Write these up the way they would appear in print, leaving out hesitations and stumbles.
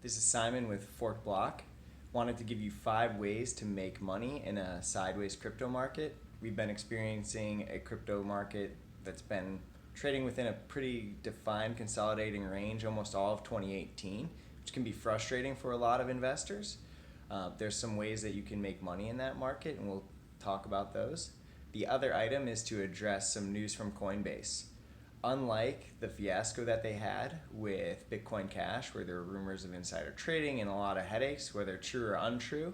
This is Simon with Fork Block. Wanted to give you 5 ways to make money in a sideways crypto market. We've been experiencing a crypto market that's been trading within a pretty defined consolidating range almost all of 2018, which can be frustrating for a lot of investors. There's some ways that you can make money in that market, and we'll talk about those. The other item is to address some news from Coinbase. Unlike the fiasco that they had with Bitcoin Cash, where there were rumors of insider trading and a lot of headaches, whether true or untrue,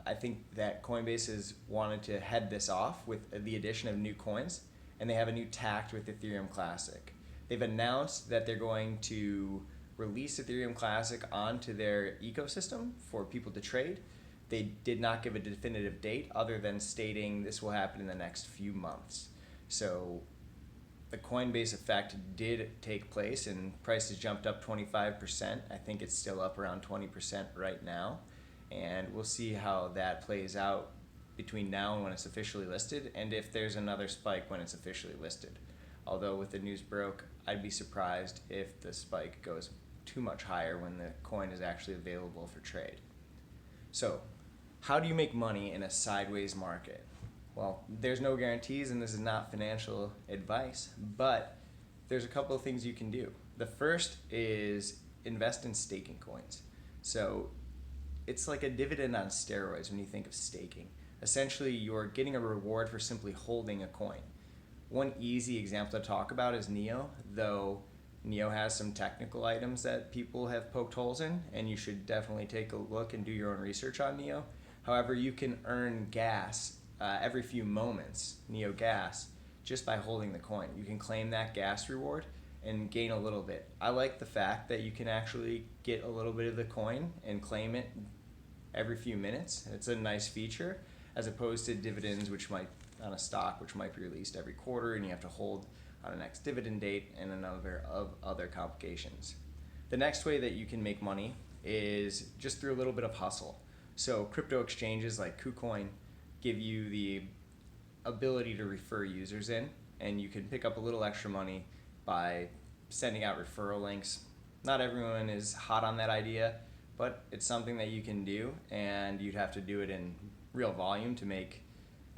I think that Coinbase has wanted to head this off with the addition of new coins, and they have a new tact with Ethereum Classic. They've announced that they're going to release Ethereum Classic onto their ecosystem for people to trade. They did not give a definitive date other than stating this will happen in the next few months. So the Coinbase effect did take place and prices jumped up 25%. I think it's still up around 20% right now. And we'll see how that plays out between now and when it's officially listed, and if there's another spike when it's officially listed. Although with the news broke, I'd be surprised if the spike goes too much higher when the coin is actually available for trade. So, how do you make money in a sideways market? Well, there's no guarantees, and this is not financial advice, but there's a couple of things you can do. The first is invest in staking coins. So it's like a dividend on steroids when you think of staking. Essentially, you're getting a reward for simply holding a coin. One easy example to talk about is Neo, though Neo has some technical items that people have poked holes in, and you should definitely take a look and do your own research on Neo. However, you can earn gas every few moments, Neo gas, just by holding the coin. You can claim that gas reward and gain a little bit. I like the fact that you can actually get a little bit of the coin and claim it every few minutes. It's a nice feature as opposed to dividends on a stock which might be released every quarter and you have to hold on a next dividend date and a number of other complications. The next way that you can make money is just through a little bit of hustle. So crypto exchanges like KuCoin give you the ability to refer users in, and you can pick up a little extra money by sending out referral links. Not everyone is hot on that idea, but it's something that you can do, and you'd have to do it in real volume to make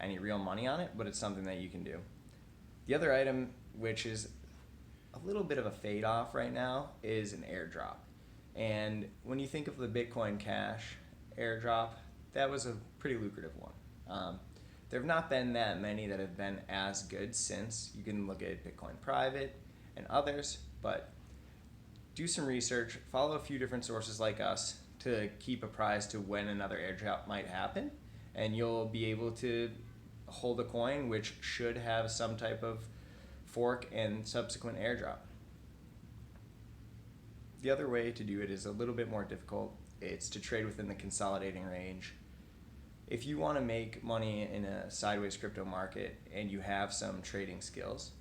any real money on it, but it's something that you can do. The other item, which is a little bit of a fade off right now, is an airdrop. And when you think of the Bitcoin Cash airdrop, that was a pretty lucrative one. There have not been that many that have been as good since. You can look at Bitcoin Private and others, but do some research, follow a few different sources like us to keep apprised to when another airdrop might happen, and you'll be able to hold a coin which should have some type of fork and subsequent airdrop. The other way to do it is a little bit more difficult. It's to trade within the consolidating range. If you want to make money in a sideways crypto market and you have some trading skills,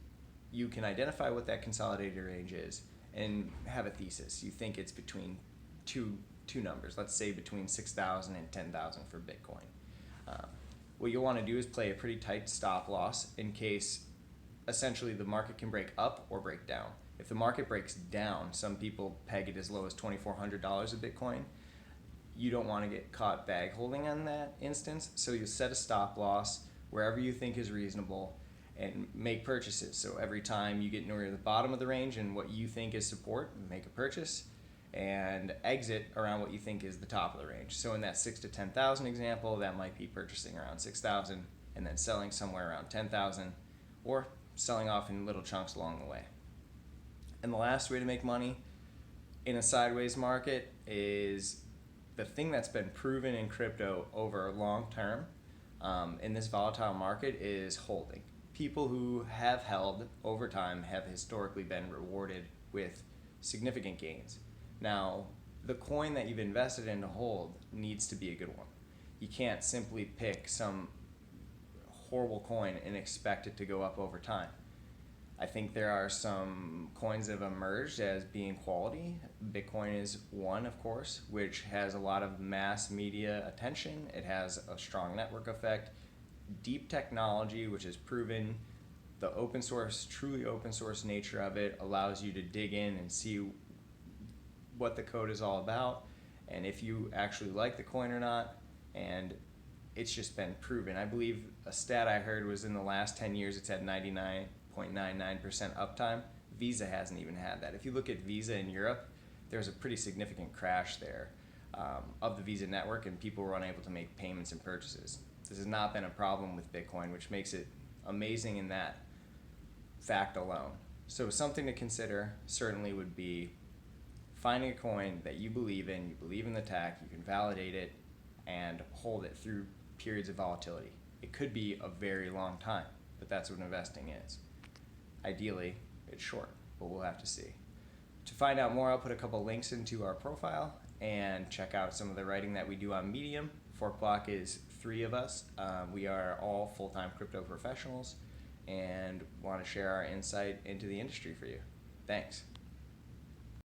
you can identify what that consolidated range is and have a thesis. You think it's between two numbers, let's say between 6,000 and 10,000 for Bitcoin. What you'll want to do is play a pretty tight stop loss in case essentially the market can break up or break down. If the market breaks down, some people peg it as low as $2,400 a Bitcoin. You don't want to get caught bag holding on that instance, so you set a stop loss wherever you think is reasonable and make purchases. So every time you get near the bottom of the range and what you think is support, make a purchase and exit around what you think is the top of the range. So in that 6 to 10,000 example, that might be purchasing around 6,000 and then selling somewhere around 10,000, or selling off in little chunks along the way. And the last way to make money in a sideways market is the thing that's been proven in crypto over long term in this volatile market is holding. People who have held over time have historically been rewarded with significant gains. Now, the coin that you've invested in to hold needs to be a good one. You can't simply pick some horrible coin and expect it to go up over time. I think there are some coins that have emerged as being quality. Bitcoin is one, of course, which has a lot of mass media attention. It has a strong network effect, deep technology, which is proven. The open source, truly open source nature of it allows you to dig in and see what the code is all about and if you actually like the coin or not. And it's just been proven. I believe a stat I heard was in the last 10 years it's had 99.99% uptime. Visa hasn't even had that. If you look at Visa in Europe, there's a pretty significant crash there of the Visa network, and people were unable to make payments and purchases. This has not been a problem with Bitcoin, which makes it amazing in that fact alone. So something to consider certainly would be finding a coin that you believe in the tech, you can validate it, and hold it through periods of volatility. It could be a very long time, but that's what investing is. Ideally, it's short, but we'll have to see. To find out more, I'll put a couple links into our profile and check out some of the writing that we do on Medium. Fork Block is 3 of us. We are all full-time crypto professionals and want to share our insight into the industry for you. Thanks.